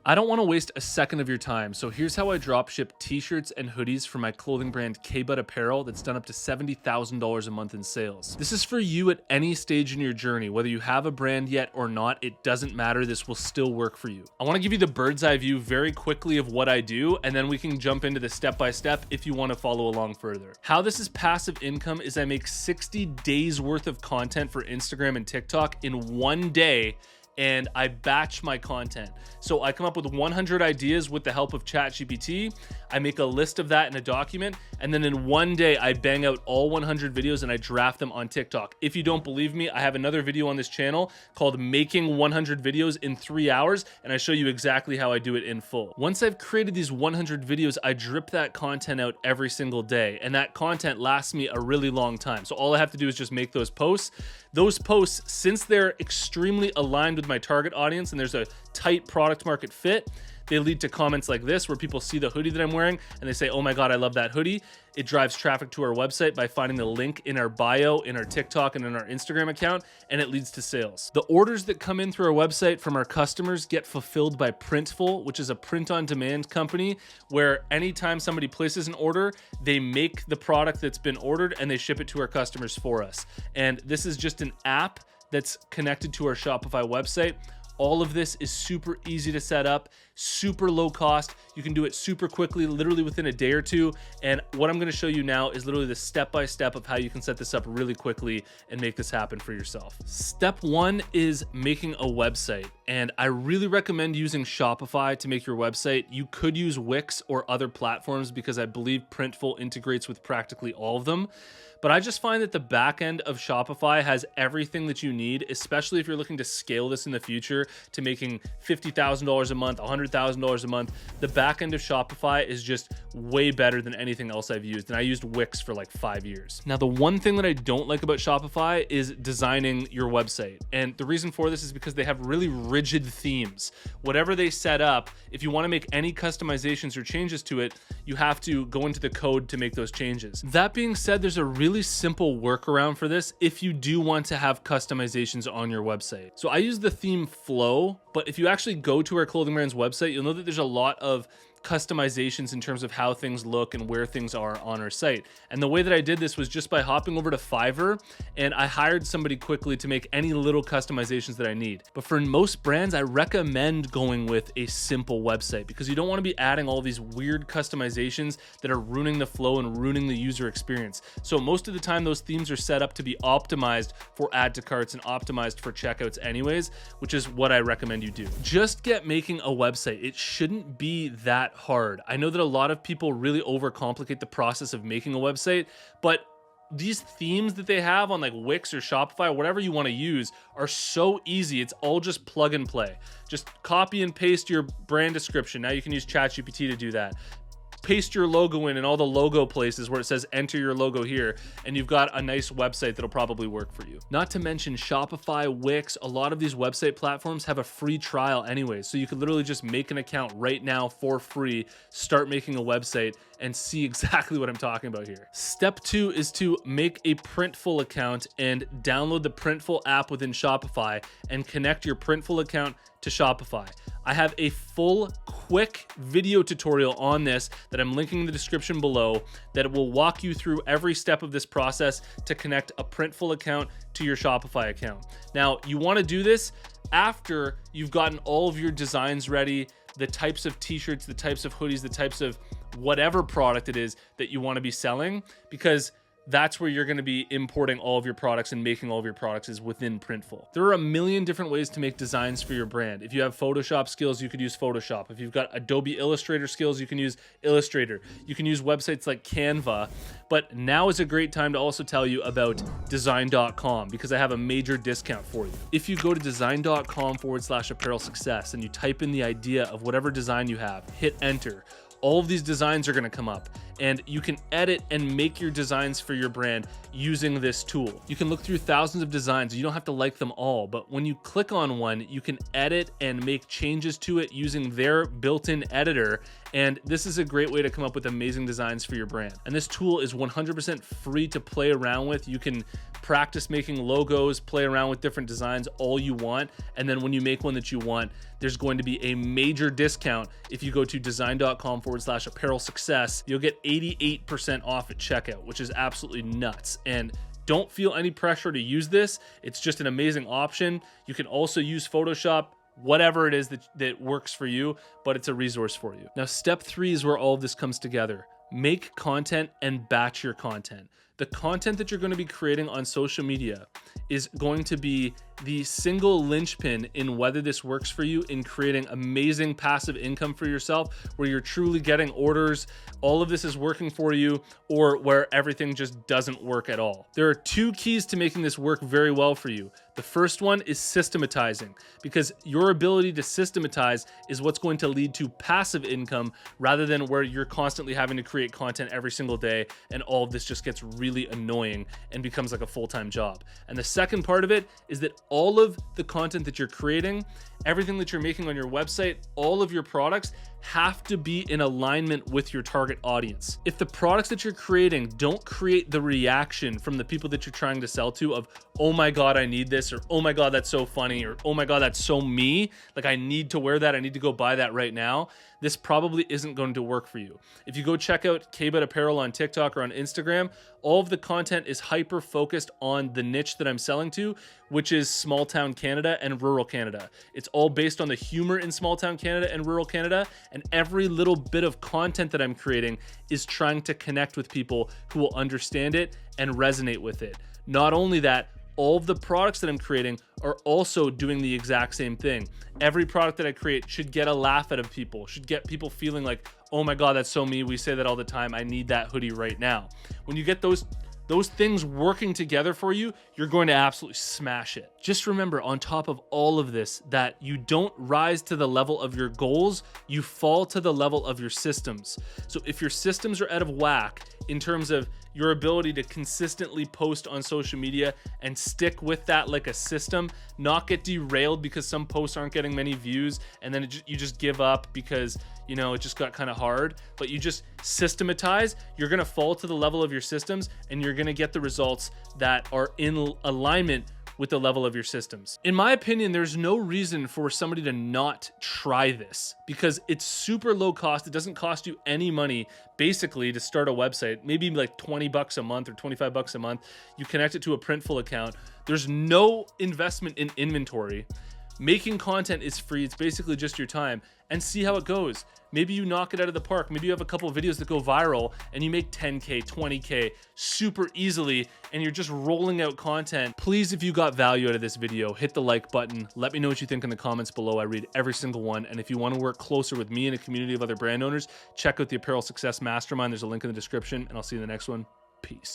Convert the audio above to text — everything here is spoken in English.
I don't want to waste a second of your time, so here's how I dropship t-shirts and hoodies for my clothing brand Kay Bahd Apparel that's done up to $70,000 a month in sales. This is for you at any stage in your journey, whether you have a brand yet or not, it doesn't matter, this will still work for you. I want to give you the bird's eye view very quickly of what I do, and then we can jump into the step-by-step if you want to follow along further. How this is passive income is I make 60 days worth of content for Instagram and TikTok in one day, and I batch my content. So I come up with 100 ideas with the help of ChatGPT. I make a list of that in a document, and then in one day I bang out all 100 videos and I draft them on TikTok. If you don't believe me, I have another video on this channel called Making 100 Videos in 3 Hours, and I show you exactly how I do it in full. Once I've created these 100 videos, I drip that content out every single day, and that content lasts me a really long time. So all I have to do is just make those posts. Those posts, since they're extremely aligned with my target audience and there's a tight product market fit, they lead to comments like this where people see the hoodie that I'm wearing and they say, oh my God, I love that hoodie. It drives traffic to our website by finding the link in our bio, in our TikTok, and in our Instagram account, and it leads to sales. The orders that come in through our website from our customers get fulfilled by Printful, which is a print-on-demand company where anytime somebody places an order, they make the product that's been ordered and they ship it to our customers for us. And this is just an app that's connected to our Shopify website. All of this is super easy to set up, super low cost. You can do it super quickly, literally within a day or two. And what I'm gonna show you now is literally the step-by-step of how you can set this up really quickly and make this happen for yourself. Step one is making a website. And I really recommend using Shopify to make your website. You could use Wix or other platforms because I believe Printful integrates with practically all of them. But I just find that the back end of Shopify has everything that you need, especially if you're looking to scale this in the future to making $50,000 a month, $100,000 a month. The back end of Shopify is just way better than anything else I've used. And I used Wix for like 5 years. Now, the one thing that I don't like about Shopify is designing your website. And the reason for this is because they have really rigid themes. Whatever they set up, if you want to make any customizations or changes to it, you have to go into the code to make those changes. That being said, there's a really simple workaround for this if you do want to have customizations on your website. So I use the theme Flow, but if you actually go to our clothing brand's website, you'll know that there's a lot of customizations in terms of how things look and where things are on our site. And the way that I did this was just by hopping over to Fiverr, and I hired somebody quickly to make any little customizations that I need. But for most brands, I recommend going with a simple website because you don't want to be adding all these weird customizations that are ruining the flow and ruining the user experience. So most of the time, those themes are set up to be optimized for add to carts and optimized for checkouts anyways, which is what I recommend you do. Just get making a website. It shouldn't be that hard. I know that a lot of people really overcomplicate the process of making a website, but these themes that they have on like Wix or Shopify, whatever you want to use, are so easy. It's all just plug and play. Just copy and paste your brand description. Now you can use ChatGPT to do that. Paste your logo in all the logo places where it says enter your logo here, and you've got a nice website that'll probably work for you. Not to mention Shopify, Wix, a lot of these website platforms have a free trial anyway, so you could literally just make an account right now for free, start making a website, and see exactly what I'm talking about here. Step two is to make a Printful account and download the Printful app within Shopify and connect your Printful account to Shopify. I have a full quick video tutorial on this that I'm linking in the description below that will walk you through every step of this process to connect a Printful account to your Shopify account. Now, you want to do this after you've gotten all of your designs ready, the types of t-shirts, the types of hoodies, the types of whatever product it is that you want to be selling, because that's where you're going to be importing all of your products and making all of your products is within Printful. There are a million different ways to make designs for your brand. If you have Photoshop skills, you could use Photoshop. If you've got Adobe Illustrator skills, you can use Illustrator. You can use websites like Canva. But now is a great time to also tell you about design.com because I have a major discount for you. If you go to design.com/apparel success and you type in the idea of whatever design you have, hit enter, all of these designs are going to come up. and you can edit and make your designs for your brand using this tool. You can look through thousands of designs. You don't have to like them all, but when you click on one, you can edit and make changes to it using their built-in editor. And this is a great way to come up with amazing designs for your brand. And this tool is 100% free to play around with. You can practice making logos, play around with different designs all you want. And then when you make one that you want, there's going to be a major discount. If you go to design.com/apparel success, you'll get 88% off at checkout, which is absolutely nuts. And don't feel any pressure to use this. It's just an amazing option. You can also use Photoshop, whatever it is that works for you, but it's a resource for you. Now, step 3 is where all of this comes together. Make content and batch your content. The content that you're going to be creating on social media is going to be the single linchpin in whether this works for you in creating amazing passive income for yourself, where you're truly getting orders, all of this is working for you, or where everything just doesn't work at all. There are 2 keys to making this work very well for you. The first one is systematizing, because your ability to systematize is what's going to lead to passive income rather than where you're constantly having to create content every single day and all of this just gets really annoying and becomes like a full-time job. And the second part of it is that all of the content that you're creating, everything that you're making on your website, all of your products have to be in alignment with your target audience. If the products that you're creating don't create the reaction from the people that you're trying to sell to of, oh my God, I need this, or oh my God, that's so funny, or oh my God, that's so me, like I need to wear that, I need to go buy that right now, this probably isn't going to work for you. If you go check out Kay Bahd Apparel on TikTok or on Instagram, all of the content is hyper focused on the niche that I'm selling to, which is small town Canada and rural Canada. It's all based on the humor in small town Canada and rural Canada, and every little bit of content that I'm creating is trying to connect with people who will understand it and resonate with it. Not only that, all of the products that I'm creating are also doing the exact same thing. Every product that I create should get a laugh out of people, should get people feeling like, oh my God, that's so me. We say that all the time. I need that hoodie right now. When you get those things working together for you, you're going to absolutely smash it. Just remember, on top of all of this, that you don't rise to the level of your goals, you fall to the level of your systems. So if your systems are out of whack in terms of your ability to consistently post on social media and stick with that like a system, not get derailed because some posts aren't getting many views and then you just give up because it just got kind of hard, but you just systematize, you're gonna fall to the level of your systems and you're gonna get the results that are in alignment with the level of your systems. In my opinion, there's no reason for somebody to not try this because it's super low cost. It doesn't cost you any money basically to start a website, maybe like 20 bucks a month or 25 bucks a month. You connect it to a Printful account. There's no investment in inventory. Making content is free. It's basically just your time, and see how it goes. Maybe you knock it out of the park. Maybe you have a couple of videos that go viral and you make 10K, 20K super easily and you're just rolling out content. Please, if you got value out of this video, hit the like button. Let me know what you think in the comments below. I read every single one. And if you want to work closer with me and a community of other brand owners, check out the Apparel Success Mastermind. There's a link in the description, and I'll see you in the next one. Peace.